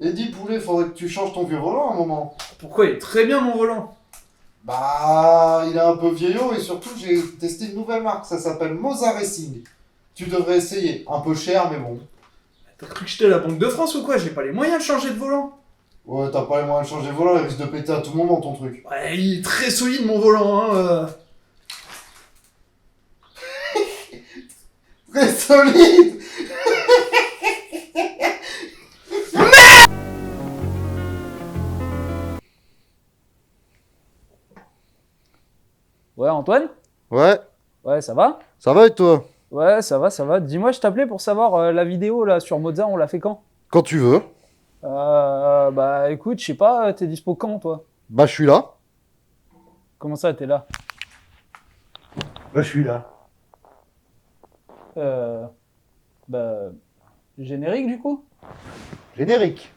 Et dis poulet, faudrait que tu changes ton vieux volant un moment. Pourquoi il est très bien mon volant? Bah, il est un peu vieillot et surtout j'ai testé une nouvelle marque, ça s'appelle Moza Racing. Tu devrais essayer, un peu cher mais bon. T'as cru que j'étais à la Banque de France ou quoi? J'ai pas les moyens de changer de volant. Ouais, t'as pas les moyens de changer de volant, il risque de péter à tout moment ton truc. Ouais, il est très solide mon volant, hein. Très solide. Ouais, Antoine? Ouais, Ouais, ça va? ça va et toi? Ouais, ça va, ça va. Dis-moi, je t'appelais pour savoir la vidéo là sur Mozart, on l'a fait quand? Quand tu veux. Bah écoute, je sais pas, t'es dispo quand toi? Bah, je suis là. Comment ça, t'es là? Bah, je suis là. Euh, bah, générique du coup? Générique.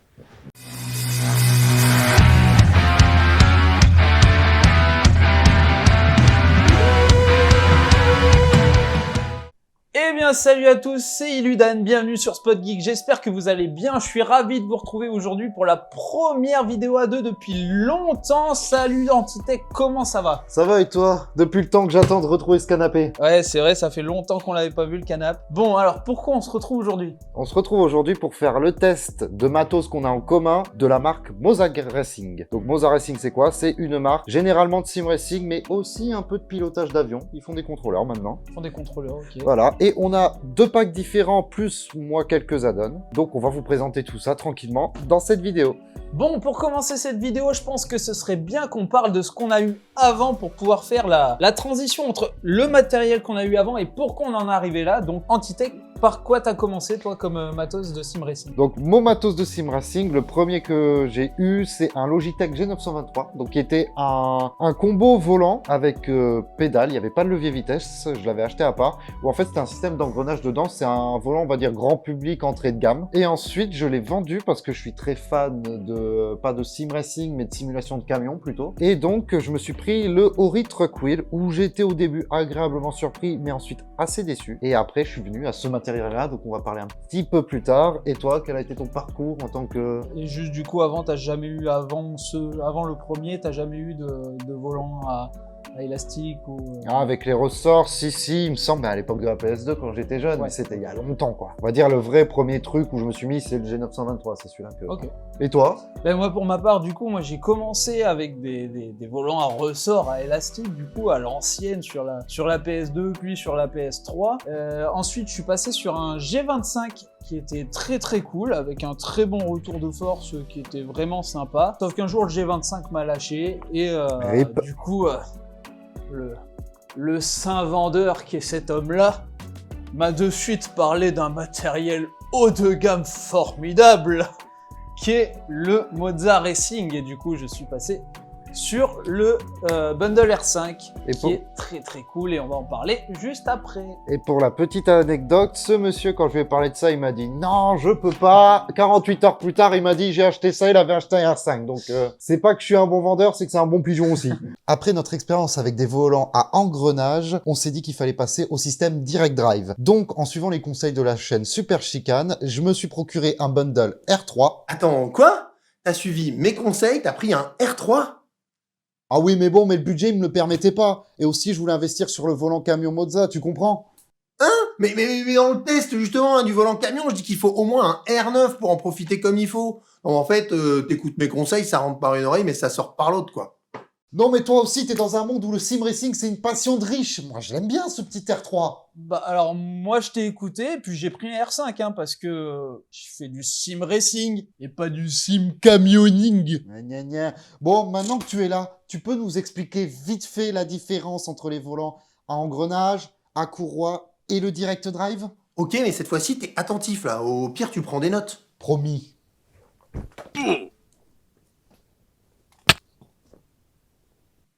Eh bien, salut à tous, c'est Illudan, bienvenue sur Spot Geek, j'espère que vous allez bien, je suis ravi de vous retrouver aujourd'hui pour la première vidéo à deux depuis longtemps. Salut Antitech, comment ça va? Ça va et toi? Depuis le temps que j'attends de retrouver ce canapé. Ouais, c'est vrai, ça fait longtemps qu'on l'avait pas vu le canap'. Bon, alors pourquoi on se retrouve aujourd'hui? On se retrouve aujourd'hui pour faire le test de matos qu'on a en commun de la marque Moza Racing. Donc Moza Racing c'est quoi? C'est une marque généralement de sim racing mais aussi un peu de pilotage d'avion. Ils font des contrôleurs maintenant. Ils font des contrôleurs, ok. Voilà, et on a deux packs différents plus moi quelques add-ons. Donc on va vous présenter tout ça tranquillement dans cette vidéo. Bon, pour commencer cette vidéo, je pense que ce serait bien qu'on parle de ce qu'on a eu avant pour pouvoir faire la transition entre le matériel qu'on a eu avant et pourquoi on en est arrivé là. Donc Antitech, par quoi t'as commencé toi comme matos de sim racing? Donc mon matos de sim racing, le premier que j'ai eu c'est un Logitech G923, donc qui était un combo volant avec pédale, il n'y avait pas de levier vitesse, je l'avais acheté à part, où en fait c'était un système d'engrenage dedans, c'est un volant on va dire grand public entrée de gamme. Et ensuite je l'ai vendu parce que je suis très fan de, pas de sim racing mais de simulation de camion plutôt. Et donc je me suis pris le Ori Truck Wheel où j'étais au début agréablement surpris mais ensuite assez déçu. Et après je suis venu à ce matériel-là, donc on va parler un petit peu plus tard. Et toi, quel a été ton parcours en tant que... Et juste du coup, avant, t'as jamais eu, avant le premier, t'as jamais eu de volant à élastique ou... Ah, avec les ressorts, si, il me semble, à l'époque de la PS2 quand j'étais jeune, Ouais. mais c'était il y a longtemps quoi. On va dire le vrai premier truc où je me suis mis, c'est le G923, c'est celui-là que... Ok. Et toi? Ben moi pour ma part, du coup, moi j'ai commencé avec des volants à ressort à élastique, du coup à l'ancienne sur la PS2 puis sur la PS3. Ensuite je suis passé sur un G25 qui était très très cool, avec un très bon retour de force qui était vraiment sympa. Sauf qu'un jour le G25 m'a lâché et Rip. du coup le saint vendeur qui est cet homme-là m'a de suite parlé d'un matériel haut de gamme formidable qui est le Moza Racing, et du coup je suis passé sur le Bundle R5 Et qui est très très cool et on va en parler juste après. Et pour la petite anecdote, ce monsieur, quand je lui ai parlé de ça, il m'a dit « Non, je peux pas !» 48 heures plus tard, il m'a dit « J'ai acheté ça, il avait acheté un R5. » Donc, c'est pas que je suis un bon vendeur, c'est que c'est un bon pigeon aussi. Après notre expérience avec des volants à engrenage, on s'est dit qu'il fallait passer au système Direct Drive. Donc, en suivant les conseils de la chaîne Super Chicane, je me suis procuré un bundle R3. Attends, quoi? T'as suivi mes conseils, t'as pris un R3? Ah oui, mais bon, mais le budget, il me le permettait pas. Et aussi, je voulais investir sur le volant camion Moza, tu comprends? Mais dans le test, justement, hein, du volant camion, je dis qu'il faut au moins un R9 pour en profiter comme il faut. Donc en fait, t'écoutes mes conseils, ça rentre par une oreille, mais ça sort par l'autre, quoi. Non, mais toi aussi, t'es dans un monde où le sim racing, c'est une passion de riche. Moi, je l'aime bien, ce petit R3. Bah alors moi je t'ai écouté et puis j'ai pris un R5 hein, parce que je fais du sim racing et pas du sim camionning. Gna gna gna. Bon, maintenant que tu es là, tu peux nous expliquer vite fait la différence entre les volants à engrenage, à courroie et le direct drive? Ok, mais cette fois-ci, t'es attentif, là. Au pire, tu prends des notes. Promis.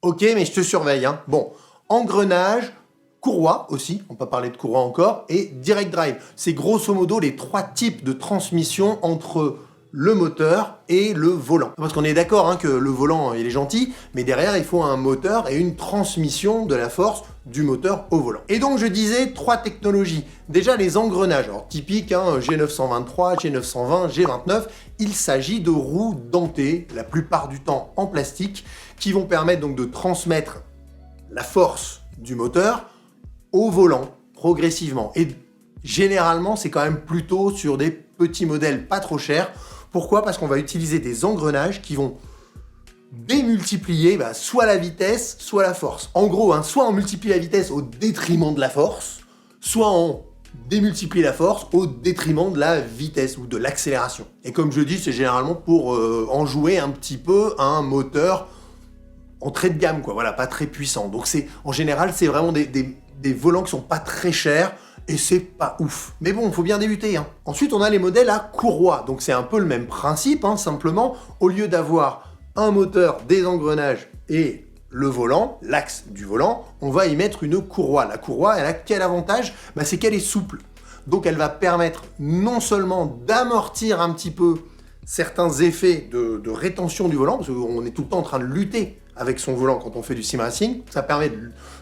Ok, mais je te surveille, hein. Bon, engrenage, courroie aussi, on peut parler de courroie encore, et direct drive. C'est grosso modo les trois types de transmission entre le moteur et le volant. Parce qu'on est d'accord que le volant, il est gentil, mais derrière, il faut un moteur et une transmission de la force du moteur au volant. Et donc, je disais 3 technologies. Déjà, les engrenages. Alors, typique, G923, G920, G29, il s'agit de roues dentées, la plupart du temps en plastique, qui vont permettre donc de transmettre la force du moteur au volant progressivement. Et généralement, c'est quand même plutôt sur des petits modèles pas trop chers. Pourquoi? Parce qu'on va utiliser des engrenages qui vont démultiplier soit la vitesse, soit la force. En gros, soit on multiplie la vitesse au détriment de la force, soit on démultiplie la force au détriment de la vitesse ou de l'accélération. Et comme je dis, c'est généralement pour en jouer un petit peu à un moteur entrée de gamme, quoi. Voilà, pas très puissant. Donc en général, c'est vraiment des volants qui sont pas très chers et c'est pas ouf. Mais bon, il faut bien débuter. Ensuite, on a les modèles à courroie. Donc c'est un peu le même principe, simplement, au lieu d'avoir un moteur, des engrenages et le volant, l'axe du volant, on va y mettre une courroie. La courroie, elle a quel avantage? C'est qu'elle est souple. Donc elle va permettre non seulement d'amortir un petit peu certains effets de rétention du volant, parce qu'on est tout le temps en train de lutter avec son volant quand on fait du sim racing, ça permet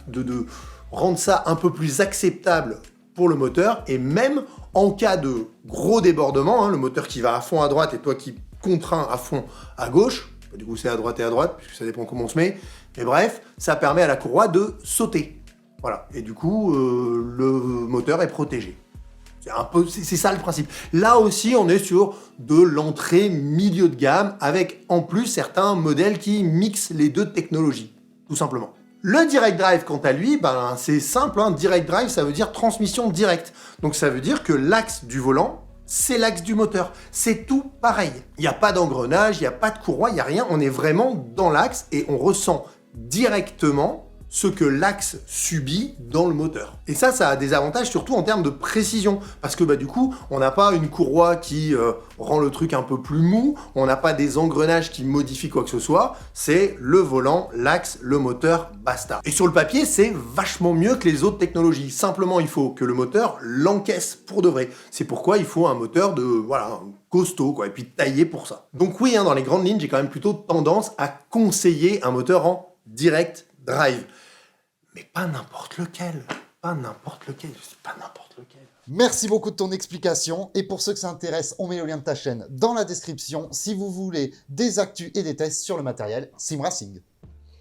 de rendre ça un peu plus acceptable pour le moteur, et même en cas de gros débordement, le moteur qui va à fond à droite et toi qui contrains à fond à gauche, du coup c'est à droite et à droite, puisque ça dépend comment on se met, mais bref, ça permet à la courroie de sauter. Voilà, et du coup, le moteur est protégé. C'est ça le principe. Là aussi, on est sur de l'entrée milieu de gamme, avec en plus certains modèles qui mixent les deux technologies, tout simplement. Le direct drive, quant à lui, c'est simple, direct drive, ça veut dire transmission directe. Donc ça veut dire que l'axe du volant, c'est l'axe du moteur. C'est tout pareil. Il n'y a pas d'engrenage, il n'y a pas de courroie, il n'y a rien. On est vraiment dans l'axe et on ressent directement ce que l'axe subit dans le moteur. Et ça a des avantages surtout en termes de précision, parce que du coup, on n'a pas une courroie qui rend le truc un peu plus mou, on n'a pas des engrenages qui modifient quoi que ce soit, c'est le volant, l'axe, le moteur, basta. Et sur le papier, c'est vachement mieux que les autres technologies. Simplement, il faut que le moteur l'encaisse pour de vrai. C'est pourquoi il faut un moteur costaud, et puis taillé pour ça. Donc oui, dans les grandes lignes, j'ai quand même plutôt tendance à conseiller un moteur en direct drive. Mais pas n'importe lequel. Pas n'importe lequel. Pas n'importe lequel. Merci beaucoup de ton explication. Et pour ceux que ça intéresse, on met le lien de ta chaîne dans la description si vous voulez des actus et des tests sur le matériel Sim Racing.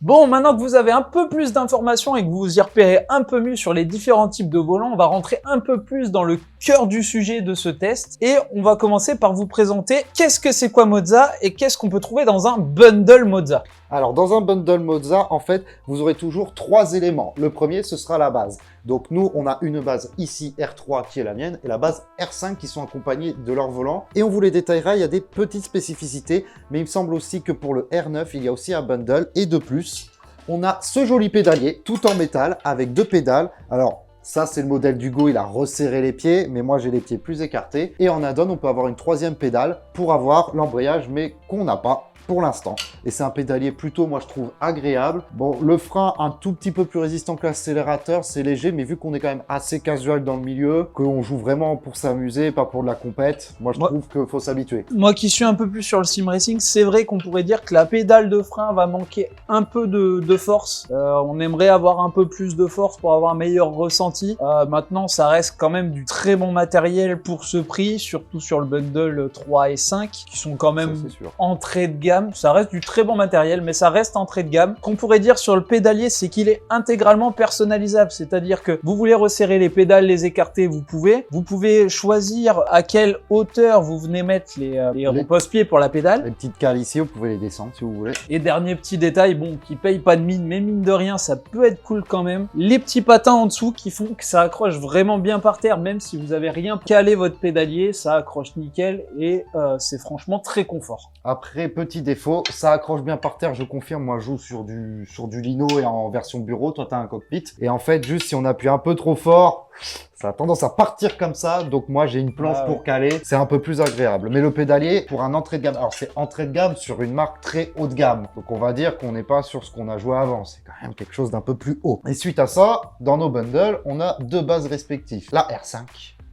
Bon, maintenant que vous avez un peu plus d'informations et que vous vous y repérez un peu mieux sur les différents types de volants, on va rentrer un peu plus dans le cœur du sujet de ce test. Et on va commencer par vous présenter qu'est-ce que c'est quoi Moza et qu'est-ce qu'on peut trouver dans un bundle Moza. Alors, dans un bundle Moza, en fait, vous aurez toujours 3 éléments. Le premier, ce sera la base. Donc, nous, on a une base ici, R3, qui est la mienne, et la base R5, qui sont accompagnés de leur volant. Et on vous les détaillera, il y a des petites spécificités, mais il me semble aussi que pour le R9, il y a aussi un bundle. Et de plus, on a ce joli pédalier, tout en métal, avec 2 pédales. Alors, ça, c'est le modèle d'Hugo, il a resserré les pieds, mais moi, j'ai les pieds plus écartés. Et en add-on, on peut avoir une 3e pédale pour avoir l'embrayage, mais qu'on n'a pas pour l'instant. Et c'est un pédalier plutôt, moi je trouve, agréable. Bon, le frein un tout petit peu plus résistant que l'accélérateur, c'est léger, mais vu qu'on est quand même assez casual dans le milieu, qu'on joue vraiment pour s'amuser, pas pour de la compète, moi je trouve qu'il faut s'habituer. Moi qui suis un peu plus sur le sim racing, c'est vrai qu'on pourrait dire que la pédale de frein va manquer un peu de force. On aimerait avoir un peu plus de force pour avoir un meilleur ressenti. Maintenant, ça reste quand même du très bon matériel pour ce prix, surtout sur le bundle 3 et 5, qui sont quand même entrée de gamme. Ça reste du très bon matériel, mais ça reste entrée de gamme. Qu'on pourrait dire sur le pédalier, c'est qu'il est intégralement personnalisable, c'est-à-dire que vous voulez resserrer les pédales, les écarter, vous pouvez choisir à quelle hauteur vous venez mettre les repose-pieds pour la pédale. Les petites cales ici, vous pouvez les descendre si vous voulez. Et dernier petit détail, bon, qui paye pas de mine, mais mine de rien, ça peut être cool quand même. Les petits patins en dessous qui font que ça accroche vraiment bien par terre, même si vous avez rien calé votre pédalier, ça accroche nickel et c'est franchement très confort. Après, petit défaut, ça accroche bien par terre, je confirme. Moi, je joue sur du lino et en version bureau. Toi, t'as un cockpit. Et en fait, juste si on appuie un peu trop fort, ça a tendance à partir comme ça. Donc, moi, j'ai une planche pour caler. C'est un peu plus agréable. Mais le pédalier, pour un entrée de gamme, alors c'est entrée de gamme sur une marque très haut de gamme. Donc, on va dire qu'on n'est pas sur ce qu'on a joué avant. C'est quand même quelque chose d'un peu plus haut. Et suite à ça, dans nos bundles, on a 2 bases respectives. La R5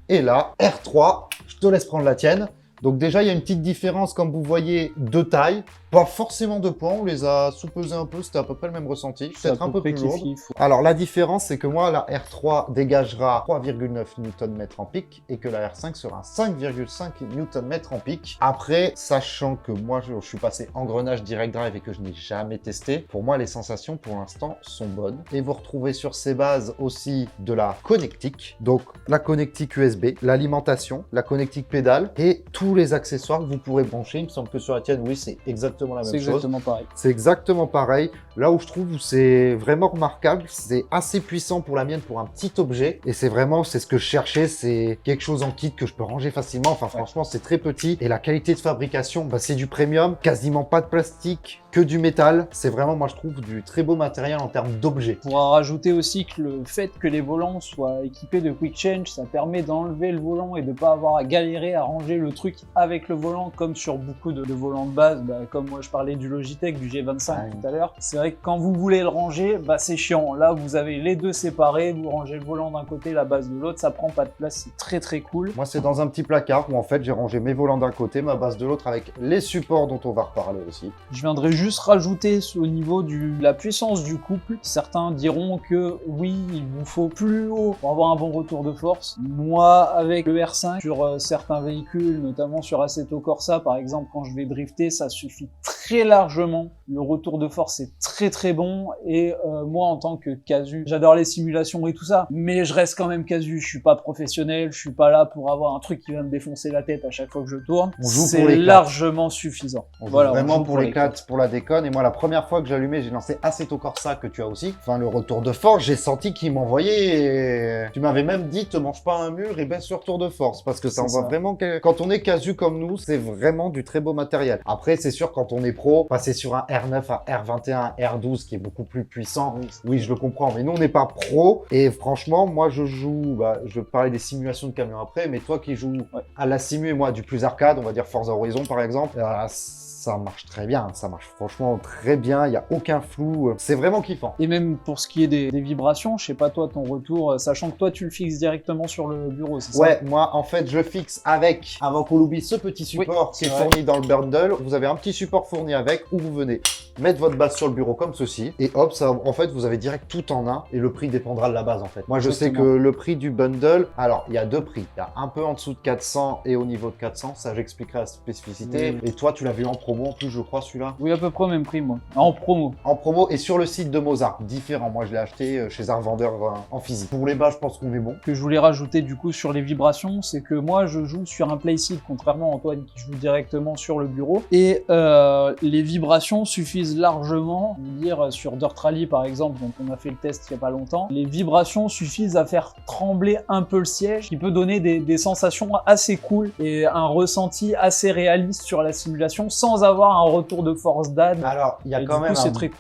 et la R3. Je te laisse prendre la tienne. Donc déjà, il y a une petite différence, comme vous voyez, de taille. Pas forcément de poids, on les a sous-pesés un peu, c'était à peu près le même ressenti. Peut-être un peu plus lourde. Alors la différence, c'est que moi, la R3 dégagera 3,9 Nm en pic et que la R5 sera 5,5 Nm en pic. Après, sachant que moi, je suis passé engrenage direct drive et que je n'ai jamais testé, pour moi, les sensations pour l'instant sont bonnes. Et vous retrouvez sur ces bases aussi de la connectique, donc la connectique USB, l'alimentation, la connectique pédale et tous les accessoires que vous pourrez brancher. Il me semble que sur la tienne, oui, c'est exactement la même chose. C'est exactement pareil. C'est exactement pareil. Là où je trouve où c'est vraiment remarquable, c'est assez puissant pour la mienne, pour un petit objet. Et c'est vraiment, c'est ce que je cherchais, c'est quelque chose en kit que je peux ranger facilement. Enfin, franchement, c'est très petit. Et la qualité de fabrication, bah, c'est du premium, quasiment pas de plastique, que du métal. C'est vraiment, moi, je trouve, du très beau matériel en termes d'objets. On pourra rajouter aussi que le fait que les volants soient équipés de Quick Change, ça permet d'enlever le volant et de pas avoir à galérer à ranger le truc avec le volant, comme sur beaucoup de volants de base, bah, comme moi je parlais du Logitech, du G25 tout à l'heure. C'est vrai que quand vous voulez le ranger, bah, c'est chiant. Là, vous avez les deux séparés, vous rangez le volant d'un côté, la base de l'autre, ça prend pas de place, c'est très très cool. Moi, c'est dans un petit placard où en fait, j'ai rangé mes volants d'un côté, ma base de l'autre, avec les supports dont on va reparler aussi. Je viendrai juste rajouter au niveau de la puissance du couple. Certains diront que oui, il vous faut plus haut pour avoir un bon retour de force. Moi, avec le R5, sur certains véhicules, notamment sur Assetto Corsa par exemple, quand je vais drifter, ça suffit très largement. Le retour de force est très très bon et moi en tant que casu, j'adore les simulations et tout ça, mais je reste quand même casu, je suis pas professionnel, je suis pas là pour avoir un truc qui va me défoncer la tête à chaque fois que je tourne. C'est largement suffisant. On joue vraiment pour l'éclate, pour la déconne. Et moi, la première fois que j'ai allumé, j'ai lancé Assetto Corsa, que tu as aussi. Enfin, le retour de force, j'ai senti qu'il m'envoyait. Et... tu m'avais même dit, te mange pas un mur et baisse le retour de force. Parce que ça envoie vraiment. Quand on est casu comme nous, c'est vraiment du très beau matériel. Après, c'est sûr, quand on est pro, passer sur un R9, un R21, un R12 qui est beaucoup plus puissant, oui, je le comprends. Mais nous, on n'est pas pro. Et franchement, moi, je joue. Bah, je vais parler des simulations de camions après, mais toi qui joues à la simu et moi du plus arcade, on va dire Forza Horizon par exemple, ça marche très bien, ça marche franchement très bien, il n'y a aucun flou, c'est vraiment kiffant. Et même pour ce qui est des vibrations, je sais pas toi, ton retour, sachant que toi tu le fixes directement sur le bureau, c'est ça? Ouais, moi en fait je fixe avec, avant qu'on l'oublie, ce petit support qui est fourni dans le bundle. Vous avez un petit support fourni avec, où vous venez mettre votre base sur le bureau comme ceci, et hop, ça, en fait vous avez direct tout en un, et le prix dépendra de la base en fait. Moi je sais que le prix du bundle, alors il y a deux prix, il y a un peu en dessous de 400 et au niveau de 400, ça j'expliquerai la spécificité, et toi tu l'as vu en promo en plus je crois celui-là. Oui, à peu près au même prix moi, en promo. En promo et sur le site de Mozart, différent, moi je l'ai acheté chez un revendeur en physique. Pour les bas je pense qu'on est bon. Ce que je voulais rajouter du coup sur les vibrations, c'est que moi je joue sur un playseat, contrairement à Antoine qui joue directement sur le bureau, et les vibrations suffisent largement, dire sur Dirt Rally par exemple, dont on a fait le test il y a pas longtemps, les vibrations suffisent à faire trembler un peu le siège, qui peut donner des sensations assez cool et un ressenti assez réaliste sur la simulation sans avoir un retour de force d'âne. Alors il y a quand même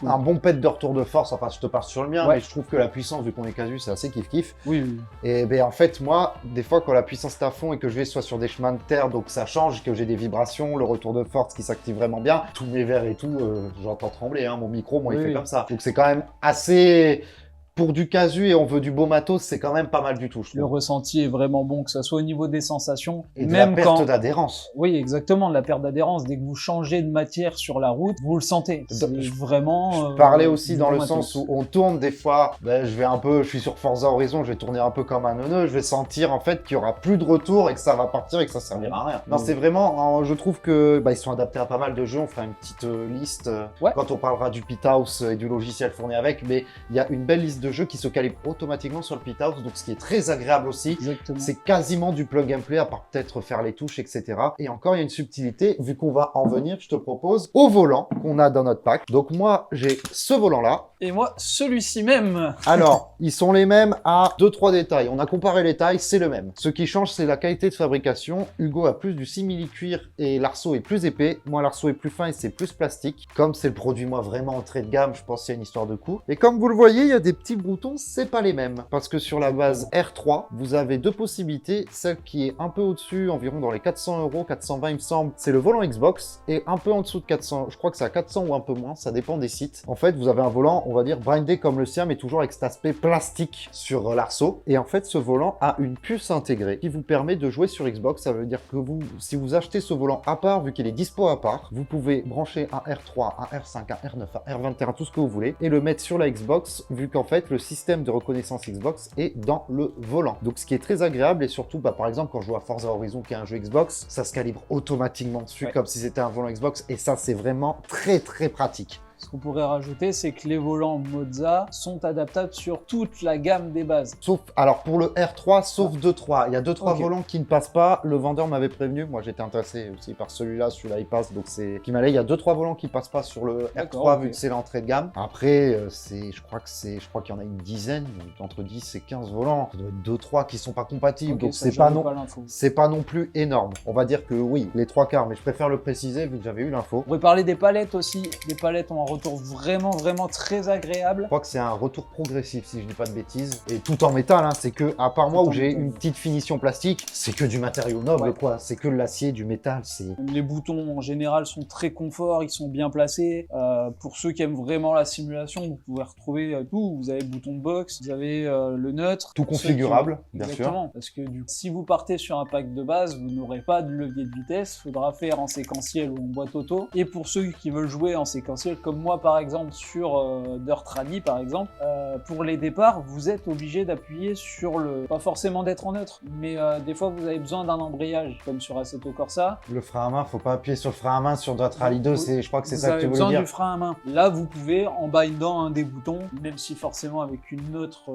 un bon pet de retour de force, enfin je te parle sur le mien, mais je trouve que la puissance vu qu'on est casu c'est assez kiff-kiff. Oui. Et ben en fait moi, des fois quand la puissance est à fond et que je vais soit sur des chemins de terre, donc ça change, que j'ai des vibrations, le retour de force qui s'active vraiment bien, tous mes verres et tout, j'entends trembler, hein, mon micro, moi il fait comme ça. Donc c'est quand même assez... Pour du casu et on veut du beau matos, c'est quand même pas mal du tout, je trouve. Le ressenti est vraiment bon, que ce soit au niveau des sensations. Et de même la perte d'adhérence. Oui, exactement, de la perte d'adhérence. Dès que vous changez de matière sur la route, vous le sentez. C'est vraiment... Je parlais aussi dans le sens où on tourne des fois, ben, je suis sur Forza Horizon, je vais tourner un peu comme un neuneu, je vais sentir en fait qu'il y aura plus de retour et que ça va partir et que ça servira à rien. Non, c'est vraiment, je trouve que ils sont adaptés à pas mal de jeux, on fera une petite liste quand on parlera du Pit House et du logiciel fourni avec, mais il y a une belle liste de jeux qui se calibrent automatiquement sur le Pit House, donc ce qui est très agréable aussi. C'est quasiment du plug and play, à part peut-être faire les touches, etc. Et encore, il y a une subtilité, vu qu'on va en venir, je te propose au volant qu'on a dans notre pack. Donc moi, j'ai ce volant-là. Et moi, celui-ci même. Alors, ils sont les mêmes à 2-3 détails. On a comparé les tailles, c'est le même. Ce qui change, c'est la qualité de fabrication. Hugo a plus du simili-cuir et l'arceau est plus épais. Moi, l'arceau est plus fin et c'est plus plastique. Comme c'est le produit, moi, vraiment entrée de gamme, je pense qu'il y a une histoire de coût. Et comme vous le voyez, il y a des petits petits boutons, c'est pas les mêmes. Parce que sur la base R3, vous avez deux possibilités. Celle qui est un peu au-dessus, environ dans les 400 €, 420 il me semble, c'est le volant Xbox. Et un peu en dessous de 400, je crois que c'est à 400 ou un peu moins, ça dépend des sites. En fait, vous avez un volant, on va dire, brindé comme le sien, mais toujours avec cet aspect plastique sur l'arceau. Et en fait, ce volant a une puce intégrée qui vous permet de jouer sur Xbox. Ça veut dire que vous, si vous achetez ce volant à part, vu qu'il est dispo à part, vous pouvez brancher un R3, un R5, un R9, un R21, tout ce que vous voulez, et le mettre sur la Xbox, vu qu'en fait, le système de reconnaissance Xbox est dans le volant. Donc, ce qui est très agréable, et surtout, par exemple, quand je joue à Forza Horizon, qui est un jeu Xbox, ça se calibre automatiquement dessus, comme si c'était un volant Xbox, et ça, c'est vraiment très, très pratique. Ce qu'on pourrait rajouter, c'est que les volants Mozza sont adaptables sur toute la gamme des bases. Sauf, alors pour le R3, sauf 2-3. Il y a 2-3 volants qui ne passent pas. Le vendeur m'avait prévenu. Moi, j'étais intéressé aussi par celui-là. Celui-là, il passe. Donc, c'est qui m'allait. Il y a 2-3 volants qui passent pas sur le R3, vu que c'est l'entrée de gamme. Après, je crois qu'il y en a une dizaine, entre 10 et 15 volants. Il doit être 2-3 qui sont pas compatibles. Donc, c'est pas non plus énorme. On va dire que oui, les 3 quarts, mais je préfère le préciser vu que j'avais eu l'info. On pourrait parler des palettes aussi. Des palettes ont un retour vraiment très agréable. Je crois que c'est un retour progressif si je dis pas de bêtises, et tout en métal, hein. C'est que à part moi où j'ai une petite finition plastique, c'est que du matériau noble, quoi. C'est que de l'acier, du métal. C'est les boutons en général sont très confort, ils sont bien placés. Pour ceux qui aiment vraiment la simulation, vous pouvez retrouver tout. Vous avez le bouton de box, vous avez le neutre, tout configurable, bien sûr. Parce que si vous partez sur un pack de base, vous n'aurez pas de levier de vitesse. Faudra faire en séquentiel ou en boîte auto. Et pour ceux qui veulent jouer en séquentiel, comme moi par exemple sur Dirt Rally par exemple, pour les départs, vous êtes obligé d'appuyer sur pas forcément d'être en neutre, mais des fois vous avez besoin d'un embrayage, comme sur Assetto Corsa. Le frein à main, faut pas appuyer sur le frein à main sur Dirt Rally 2, je crois que c'est ça que tu voulais dire. Vous avez besoin du frein à main. Là, vous pouvez, en bindant un des boutons, même si forcément avec un autre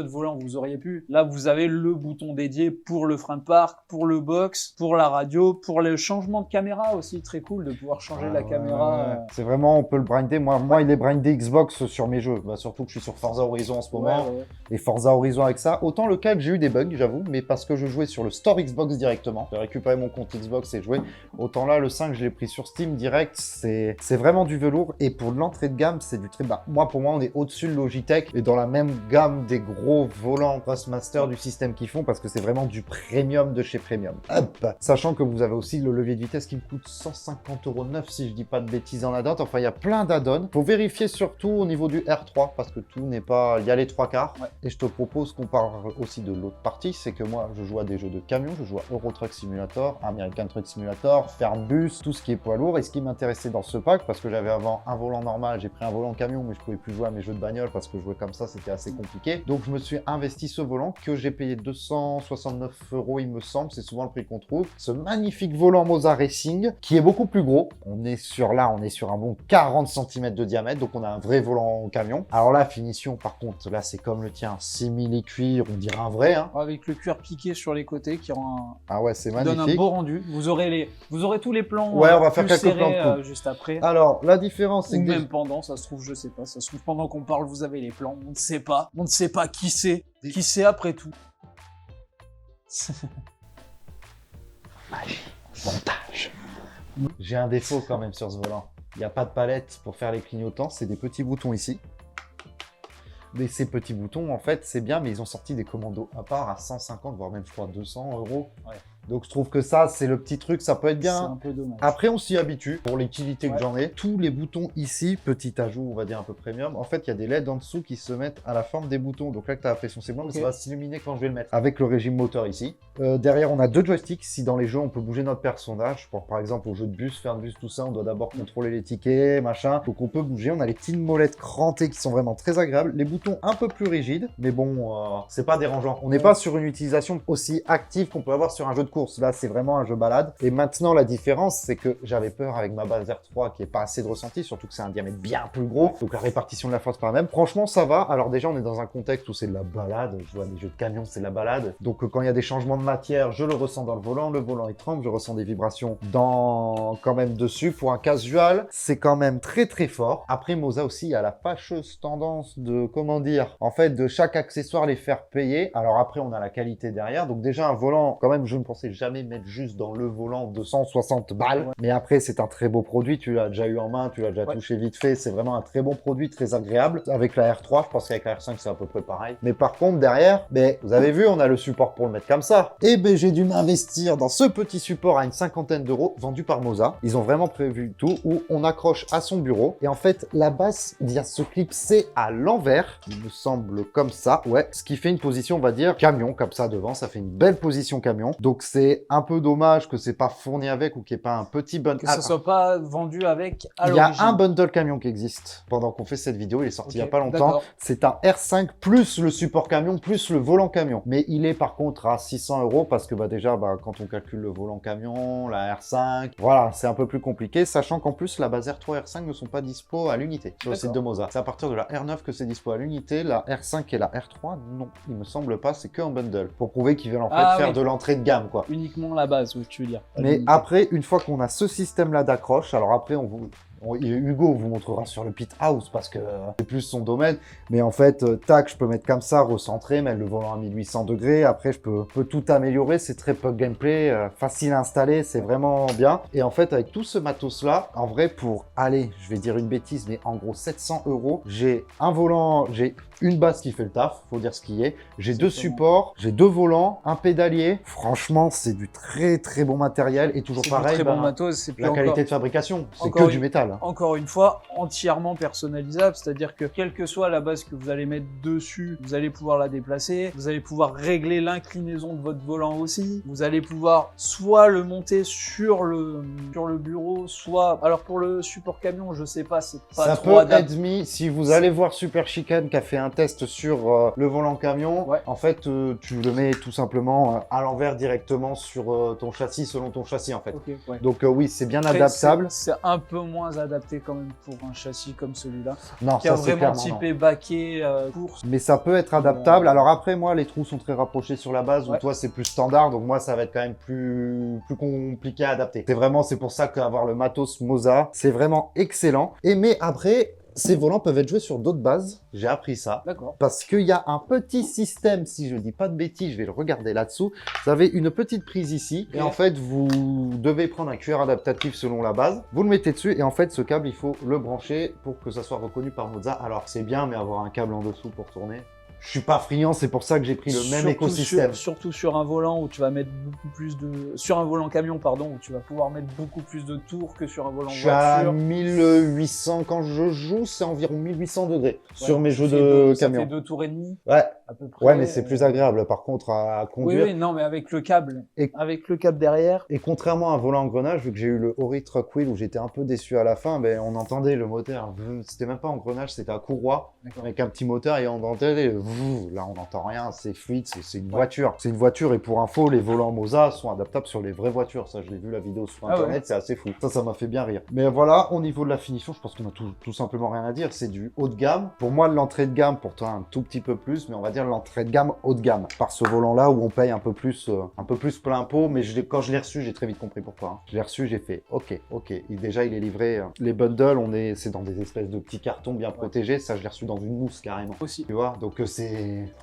volant vous auriez pu, là vous avez le bouton dédié pour le frein de parc, pour le box, pour la radio, pour le changement de caméra aussi, très cool de pouvoir changer la caméra. C'est vraiment, on peut le brinder. Moi, il est brindé Xbox sur mes jeux. Surtout que je suis sur Forza Horizon en ce moment. Et Forza Horizon avec ça. Autant le 4, j'ai eu des bugs, j'avoue, mais parce que je jouais sur le store Xbox directement. J'ai récupéré mon compte Xbox et joué. Autant là, le 5, je l'ai pris sur Steam direct. C'est vraiment du velours. Et pour l'entrée de gamme, c'est du très bas. Pour moi, on est au-dessus de Logitech et dans la même gamme des gros volants Crossmaster du système qu'ils font, parce que c'est vraiment du premium de chez Premium. Hop. Sachant que vous avez aussi le levier de vitesse qui me coûte 150 € neuf, si je dis pas de bêtises en add-on. Enfin, il y a plein d'add-ons. Faut vérifier surtout au niveau du R3 parce que tout n'est pas... Il y a les 3 quarts. Et je te propose qu'on parle aussi de l'autre partie. C'est que moi, je joue à des jeux de camion. Je joue à Euro Truck Simulator, American Truck Simulator, Fairbus, tout ce qui est poids lourd. Et ce qui m'intéressait dans ce pack, parce que j'avais avant un volant normal, j'ai pris un volant camion, mais je pouvais plus jouer à mes jeux de bagnole parce que jouer comme ça, c'était assez compliqué. Donc, je me suis investi ce volant que j'ai payé 269 €, il me semble. C'est souvent le prix qu'on trouve. Ce magnifique volant Mozza Racing qui est beaucoup plus gros. On est sur un bon 40 cm de diamètre. Donc, on a un vrai volant camion. Alors là, finition, par contre, là, c'est comme le tien, simili-cuir, on dirait un vrai. Hein. Avec le cuir piqué sur les côtés qui rend c'est magnifique. Donne un beau rendu. Vous aurez tous les plans. On va faire quelques plans de coupe. Juste après. Alors, la différence, c'est que... Ou même pendant, ça se trouve, je sais pas. Ça se trouve, pendant qu'on parle, vous avez les plans. On ne sait pas. On ne sait pas qui c'est. Qui c'est après tout. Magie. Montage. J'ai un défaut quand même sur ce volant. Il n'y a pas de palette pour faire les clignotants, c'est des petits boutons ici. Mais ces petits boutons, en fait, c'est bien, mais ils ont sorti des commandos à part à 150, voire même, je crois, 200 €. Ouais. Donc, je trouve que ça, c'est le petit truc, ça peut être bien. C'est un peu dommage. Après, on s'y habitue, pour l'utilité que j'en ai. Tous les boutons ici, petit ajout, on va dire un peu premium. En fait, il y a des LED en dessous qui se mettent à la forme des boutons. Donc là, que tu as la pression, c'est bon, mais ça va s'illuminer quand je vais le mettre. Avec le régime moteur ici. Derrière, on a 2 joysticks. Si dans les jeux, on peut bouger notre personnage, pour par exemple au jeu de bus, faire de bus, tout ça, on doit d'abord contrôler les tickets, machin. Donc on peut bouger. On a les petites molettes crantées qui sont vraiment très agréables. Les boutons un peu plus rigides, mais bon, c'est pas dérangeant. On n'est pas sur une utilisation aussi active qu'on peut avoir sur un jeu de course. Là, c'est vraiment un jeu balade. Et maintenant, la différence, c'est que j'avais peur avec ma base R3 qui est pas assez de ressenti, surtout que c'est un diamètre bien plus gros. Donc la répartition de la force par même. Franchement, ça va. Alors déjà, on est dans un contexte où c'est de la balade. Je vois des jeux de camion, c'est de la balade. Donc quand il y a des changements de matière, je le ressens dans le volant il tremble, je ressens des vibrations quand même dessus. Pour un casual, c'est quand même très très fort. Après, Mozza aussi a la fâcheuse tendance de, de chaque accessoire les faire payer. Alors après, on a la qualité derrière. Donc déjà, un volant, quand même, je ne pense pensais jamais mettre juste dans le volant 260 balles. Mais après, c'est un très beau produit. Tu l'as déjà eu en main, tu l'as déjà touché vite fait. C'est vraiment un très bon produit, très agréable. Avec la R3, je pense qu'avec la R5, c'est à peu près pareil. Mais par contre, derrière, vous avez vu, on a le support pour le mettre comme ça. Et j'ai dû m'investir dans ce petit support à une 50aine d'euros, vendu par Moza. Ils ont vraiment prévu tout, où on accroche à son bureau. Et en fait, la base vient se clipser à l'envers. Il me semble comme ça, ouais. Ce qui fait une position, on va dire, camion, comme ça devant. Ça fait une belle position camion. Donc, c'est un peu dommage que c'est pas fourni avec ou qu'il n'y ait pas un petit bundle. Que ça soit pas vendu avec à Il y a l'origine. un bundle camion qui existe pendant qu'on fait cette vidéo. Il est sorti il y a pas longtemps. d'accord. C'est un R5 plus le support camion plus le volant camion. Mais il est par contre à 600 euros parce que déjà, quand on calcule le volant camion, la R5, voilà, c'est un peu plus compliqué. Sachant qu'en plus, la base R3 et R5 ne sont pas dispo à l'unité sur le site de Moza. C'est à partir de la R9 que c'est dispo à l'unité. La R5 et la R3, non, il me semble pas. C'est que en bundle pour prouver qu'ils veulent en fait faire de l'entrée de gamme, quoi. Uniquement la base, oui, tu veux dire. Mais après, une fois qu'on a ce système-là d'accroche, alors après, Hugo vous montrera sur le pit house parce que c'est plus son domaine. Mais en fait, tac, je peux mettre comme ça, recentrer, mettre le volant à 1800 degrés. Après, je peux tout améliorer. C'est très plug gameplay, facile à installer, c'est vraiment bien. Et en fait, avec tout ce matos-là, en vrai, pour aller, je vais dire une bêtise, mais en gros 700 euros, j'ai un volant, j'ai une base qui fait le taf, faut dire ce qui est. J'ai deux supports, j'ai deux volants, un pédalier. Franchement, c'est du très très bon matériel et toujours pareil. Très bon matos, c'est la qualité de fabrication, c'est que du métal. Encore une fois, entièrement personnalisable, c'est-à-dire que quelle que soit la base que vous allez mettre dessus, vous allez pouvoir la déplacer, vous allez pouvoir régler l'inclinaison de votre volant aussi, vous allez pouvoir soit le monter sur le bureau, soit... Alors pour le support camion, je sais pas, c'est pas ça trop adapté. Ça peut être mis, si vous allez voir Super Chicken qui a fait un test sur le volant camion, en fait, tu le mets tout simplement à l'envers directement sur ton châssis, selon ton châssis en fait. Donc oui, c'est bien adaptable. C'est un peu moins adapté quand même pour un châssis comme celui-là. Non, qui a vraiment typé baquet course. Mais ça peut être adaptable. Alors après, moi, les trous sont très rapprochés sur la base, où toi, c'est plus standard. Donc moi, ça va être quand même plus compliqué à adapter. C'est pour ça qu'avoir le matos Moza, c'est vraiment excellent. Mais après... Ces volants peuvent être joués sur d'autres bases. J'ai appris ça. D'accord. Parce qu'il y a un petit système, si je dis pas de bêtises, je vais le regarder là-dessous. Vous avez une petite prise ici. Et en fait, vous devez prendre un cuir adaptatif selon la base. Vous le mettez dessus. Et en fait, ce câble, il faut le brancher pour que ça soit reconnu par Moza. Alors, c'est bien, mais avoir un câble en dessous pour tourner... Je suis pas friand, c'est pour ça que j'ai pris le même écosystème. Surtout sur un volant où tu vas mettre beaucoup plus de... Sur un volant camion, pardon, où tu vas pouvoir mettre beaucoup plus de tours que sur un volant voiture. Je suis à 1800, quand je joue, c'est environ 1800 degrés sur mes jeux de camion. Ça fait 2 tours et demi. Ouais. À peu près. Ouais, mais c'est plus agréable par contre à conduire. Oui, non, mais avec le câble. Avec le câble derrière. Et contrairement à un volant engrenage, vu que j'ai eu le Ori Truck Wheel où j'étais un peu déçu à la fin, on entendait le moteur. C'était même pas engrenage, c'était à courroie avec un petit moteur et on entendait là on n'entend rien, c'est fluide, c'est une voiture. C'est une voiture et pour info, les volants Moza sont adaptables sur les vraies voitures. Ça, je l'ai vu la vidéo sur internet, c'est assez fou. Ça m'a fait bien rire. Mais voilà, au niveau de la finition, je pense qu'on a tout simplement rien à dire. C'est du haut de gamme. Pour moi, l'entrée de gamme, pour toi un tout petit peu plus, mais on va dire l'entrée de gamme haut de gamme. Par ce volant-là où on paye un peu plus plein pot, mais quand je l'ai reçu, j'ai très vite compris pourquoi. Je l'ai reçu, j'ai fait ok. Déjà, il est livré. Les bundles, c'est dans des espèces de petits cartons bien protégés. Ça, je l'ai reçu dans une mousse carrément. Aussi. Tu vois, donc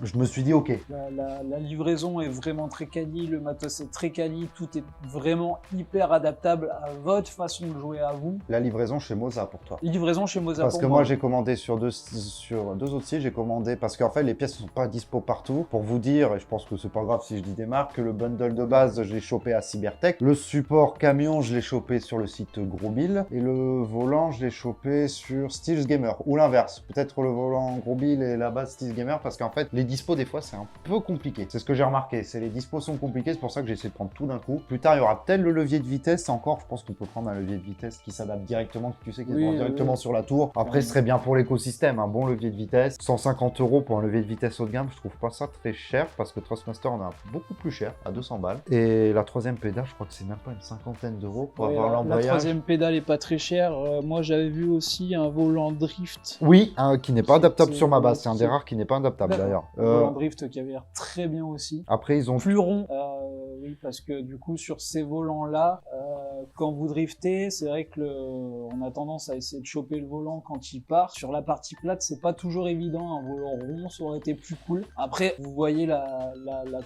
je me suis dit ok. La livraison est vraiment très quali, le matos est très quali, tout est vraiment hyper adaptable à votre façon de jouer à vous. La livraison chez Moza pour toi. Livraison chez Moza parce pour que moi. Moi j'ai commandé sur deux autres sites, j'ai commandé parce qu'en fait les pièces ne sont pas dispo partout. Pour vous dire, et je pense que c'est pas grave si je dis des marques, que le bundle de base je l'ai chopé à Cybertech, le support camion je l'ai chopé sur le site Grosbill et le volant je l'ai chopé sur Steels Gamer ou l'inverse. Peut-être le volant Grosbill et la base Steels Gamer parce qu'en fait les dispos des fois c'est un peu compliqué. C'est ce que j'ai remarqué, c'est les dispos sont compliqués, c'est pour ça que j'ai essayé de prendre tout d'un coup. Plus tard il y aura peut-être le levier de vitesse, encore je pense qu'on peut prendre un levier de vitesse qui s'adapte directement, tu sais, qui est directement sur la tour. Après ce serait bien pour l'écosystème, un bon levier de vitesse. 150 € pour un levier de vitesse haut de gamme, je trouve pas ça très cher parce que Thrustmaster en a beaucoup plus cher, à 200 balles. Et la troisième pédale, je crois que c'est même pas une cinquantaine d'euros pour avoir l'embrayage. La troisième pédale est pas très chère. Moi j'avais vu aussi un volant drift. Oui, qui n'est pas adaptable sur ma base, c'est un des rares qui n'est pas adaptable d'ailleurs. Un volant drift qui avait l'air très bien aussi. Après ils ont plus rond. Oui, parce que du coup, sur ces volants-là, quand vous driftez, c'est vrai que on a tendance à essayer de choper le volant quand il part. Sur la partie plate, c'est pas toujours évident. Un volant rond, ça aurait été plus cool. Après, vous voyez la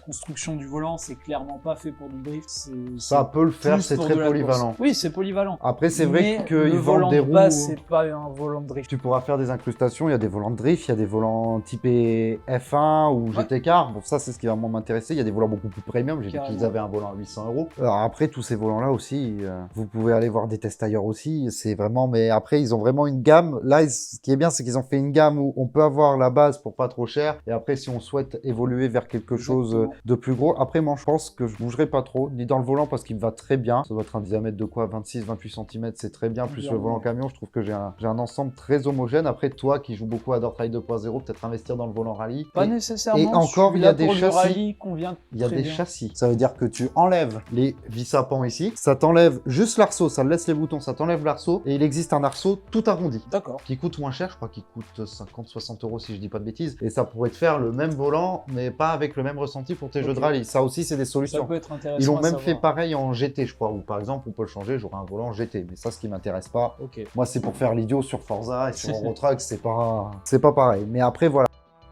construction du volant, c'est clairement pas fait pour du drift. Ça peut le faire, plus c'est pour très de la polyvalent. course. Oui, c'est polyvalent. Après, c'est vrai qu'ils le vendent volant des de roues. base, c'est pas un volant de drift. Tu pourras faire des incrustations, il y a des volants de drift, il y a des volants typés F1 ou GT Car. Bon, ça, c'est ce qui va m'intéresser. Il y a des volants beaucoup plus premium. J'ai vu qu'ils avaient un volant à 800 €. Alors après, tous ces volants-là aussi, vous pouvez aller voir des tests ailleurs aussi. C'est vraiment, mais après, ils ont vraiment une gamme. Là, ce qui est bien, c'est qu'ils ont fait une gamme où on peut avoir la base pour pas trop cher. Et après, si on souhaite évoluer vers quelque chose de plus gros, après, moi, je pense que je bougerai pas trop, ni dans le volant parce qu'il me va très bien. Ça doit être un diamètre de quoi, 26-28 cm, c'est très bien. Plus le volant camion, je trouve que j'ai un ensemble très homogène. Après, toi qui joues beaucoup à Dirt Rally 2.0, peut-être investir dans le volant rallye. Pas nécessairement. Et encore, il y a des châssis. Rallye convient Il y a très des bien. châssis. Ça veut dire que tu enlèves les vis à pans ici, ça t'enlève juste l'arceau, ça laisse les boutons, ça t'enlève l'arceau, et il existe un arceau tout arrondi. D'accord. Qui coûte moins cher, je crois qu'il coûte 50-60 € si je dis pas de bêtises. Et ça pourrait te faire le même volant, mais pas avec le même ressenti pour tes jeux de rallye. Ça aussi, c'est des Ça solutions. peut être intéressant. Ils l'ont à même savoir. fait pareil en GT, je crois, où par exemple, on peut le changer, j'aurai un volant GT. Mais ça, ce qui m'intéresse pas. Ok. Moi, c'est pour faire l'idiot sur Forza et sur Eurotruck, c'est pas pareil. Mais après, voilà.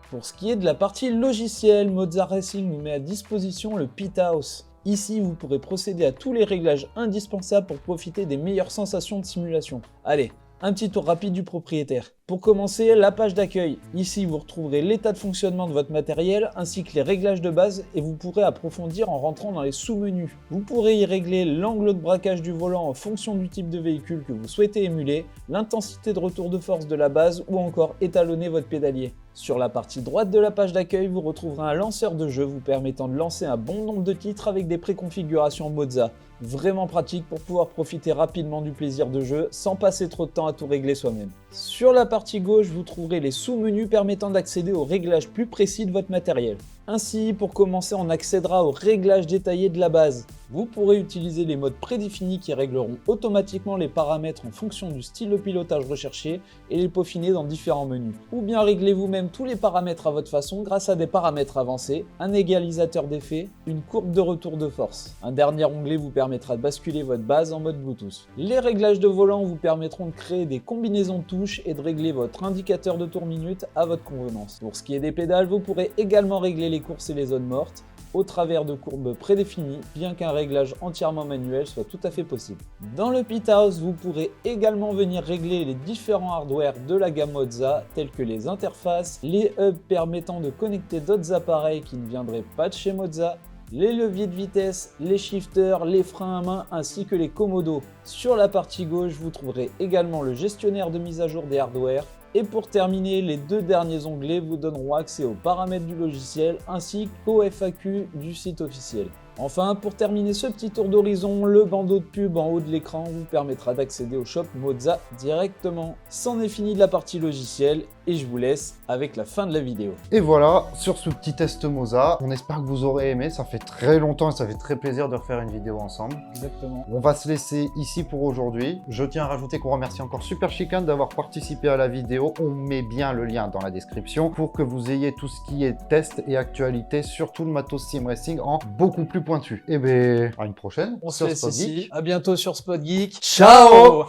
Pour ce qui est de la partie logicielle, Mozart Racing nous met à disposition le Pit House. Ici, vous pourrez procéder à tous les réglages indispensables pour profiter des meilleures sensations de simulation. Allez, un petit tour rapide du propriétaire. Pour commencer, la page d'accueil. Ici, vous retrouverez l'état de fonctionnement de votre matériel ainsi que les réglages de base et vous pourrez approfondir en rentrant dans les sous-menus. Vous pourrez y régler l'angle de braquage du volant en fonction du type de véhicule que vous souhaitez émuler, l'intensité de retour de force de la base ou encore étalonner votre pédalier. Sur la partie droite de la page d'accueil, vous retrouverez un lanceur de jeu vous permettant de lancer un bon nombre de titres avec des préconfigurations Mozza. Vraiment pratique pour pouvoir profiter rapidement du plaisir de jeu sans passer trop de temps à tout régler soi-même. Sur la partie gauche, vous trouverez les sous-menus permettant d'accéder aux réglages plus précis de votre matériel. Ainsi, pour commencer, on accédera aux réglages détaillés de la base. Vous pourrez utiliser les modes prédéfinis qui régleront automatiquement les paramètres en fonction du style de pilotage recherché et les peaufiner dans différents menus. Ou bien régler vous-même tous les paramètres à votre façon grâce à des paramètres avancés, un égalisateur d'effet, une courbe de retour de force. Un dernier onglet vous permettra de basculer votre base en mode Bluetooth. Les réglages de volant vous permettront de créer des combinaisons de touches et de régler votre indicateur de tour minute à votre convenance. Pour ce qui est des pédales, vous pourrez également régler les courses et les zones mortes au travers de courbes prédéfinies, bien qu'un réglage entièrement manuel soit tout à fait possible. Dans le Pit House, vous pourrez également venir régler les différents hardware de la gamme Mozza, tels que les interfaces, les hubs permettant de connecter d'autres appareils qui ne viendraient pas de chez Mozza, les leviers de vitesse, les shifters, les freins à main ainsi que les commodos. Sur la partie gauche, vous trouverez également le gestionnaire de mise à jour des hardware. Et pour terminer, les deux derniers onglets vous donneront accès aux paramètres du logiciel ainsi qu'au FAQ du site officiel. Enfin, pour terminer ce petit tour d'horizon, le bandeau de pub en haut de l'écran vous permettra d'accéder au shop Mozza directement. C'en est fini de la partie logicielle et je vous laisse avec la fin de la vidéo. Et voilà, sur ce petit test Mozza, on espère que vous aurez aimé. Ça fait très longtemps et ça fait très plaisir de refaire une vidéo ensemble. Exactement. On va se laisser ici pour aujourd'hui. Je tiens à rajouter qu'on remercie encore Super Chicken d'avoir participé à la vidéo. On met bien le lien dans la description pour que vous ayez tout ce qui est test et actualité, surtout le matos sim racing en beaucoup plus pointu. Et bien, à une prochaine. On se sur laisse Spot ici. Geek. À bientôt sur Spot Geek. Ciao.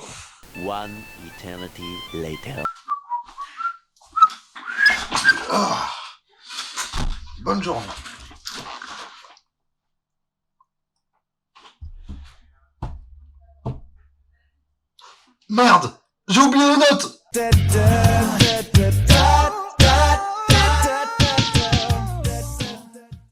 One eternity later. Bonne journée. Merde, j'ai oublié les notes.